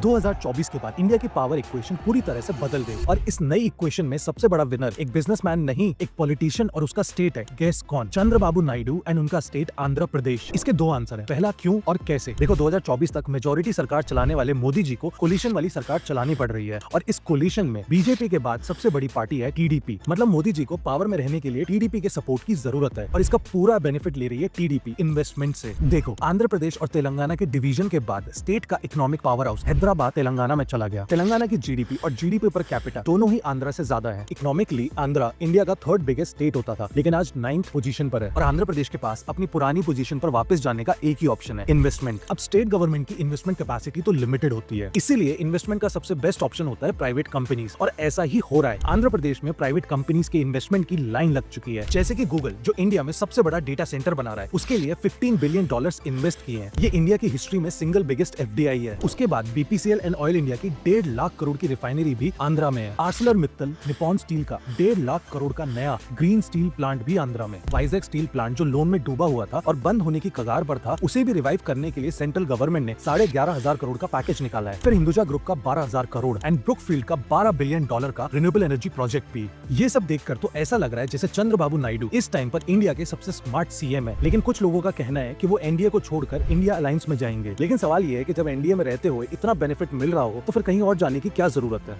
2024 के बाद इंडिया की पावर इक्वेशन पूरी तरह से बदल गई और इस नई इक्वेशन में सबसे बड़ा विनर एक बिजनेसमैन नहीं, एक पॉलिटिशियन और उसका स्टेट है। गेस कौन? चंद्रबाबू नायडू एंड उनका स्टेट आंध्र प्रदेश। इसके दो आंसर है, पहला क्यों और कैसे। देखो 2024 तक मेजोरिटी सरकार चलाने वाले मोदी जी को कोलिशन वाली सरकार चलानी पड़ रही है और इस कोलिशन में बीजेपी के बाद सबसे बड़ी पार्टी है टीडीपी। मतलब मोदी जी को पावर में रहने के लिए टीडीपी के सपोर्ट की जरूरत है और इसका पूरा बेनिफिट ले रही है टीडीपी इन्वेस्टमेंट से। देखो आंध्र प्रदेश और तेलंगाना के डिवीजन के बाद स्टेट का economic power house Hyderabad Telangana में चला गया। तेलंगाना की जीडीपी और जीडीपी पर कैपिटा दोनों ही आंध्र से ज्यादा है। इकोनॉमिकली आंध्र इंडिया का थर्ड बिगेस्ट स्टेट होता था, लेकिन आज 9th पोजीशन पर है और आंध्र प्रदेश के पास अपनी पुरानी पोजीशन पर वापस जाने का एक ही ऑप्शन है, इन्वेस्टमेंट। अब स्टेट गवर्नमेंट की इन्वेस्टमेंट कैपेसिटी तो लिमिटेड होती है, इसीलिए इन्वेस्टमेंट का सबसे बेस्ट ऑप्शन होता है प्राइवेट कंपनीज और ऐसा ही हो रहा है। आंध्र प्रदेश में प्राइवेट कंपनीज के इन्वेस्टमेंट की लाइन लग चुकी है, जैसे कि गूगल जो इंडिया में सबसे बड़ा डेटा सेंटर बना रहा है, उसके लिए $15 बिलियन इन्वेस्ट किए हैं। ये इंडिया की हिस्ट्री में सिंगल बिगेस्ट एफडीआई है। उसके बाद बीपीसीएल एंड ऑयल इंडिया की 1.5 लाख करोड़ की रिफाइनरी भी आंध्रा में है। आर्सलर मित्तल निपॉन स्टील का 1.5 लाख करोड़ का नया ग्रीन स्टील प्लांट भी आंध्रा में। वाइजैक स्टील प्लांट जो लोन में डूबा हुआ था और बंद होने की कगार पर था, उसे भी रिवाइव करने के लिए सेंट्रल गवर्नमेंट ने 11,500 करोड़ का पैकेज निकाला है। फिर हिंदुजा ग्रुप का 12,000 करोड़ एंड ब्रुकफील्ड का $12 बिलियन का रिन्यूएबल एनर्जी प्रोजेक्ट भी। ये सब देखकर तो ऐसा लग रहा है जैसे चंद्रबाबू नायडू इस टाइम पर इंडिया के सबसे स्मार्ट सीएम है। लेकिन कुछ लोगों का कहना है कि वो एनडीए को छोड़कर इंडिया अलायंस में जाएंगे। लेकिन सवाल ये है कि जब एनडीए में रहते हुए इतना बेनिफिट मिल रहा हो तो फिर कहीं और जाने की क्या जरूरत है।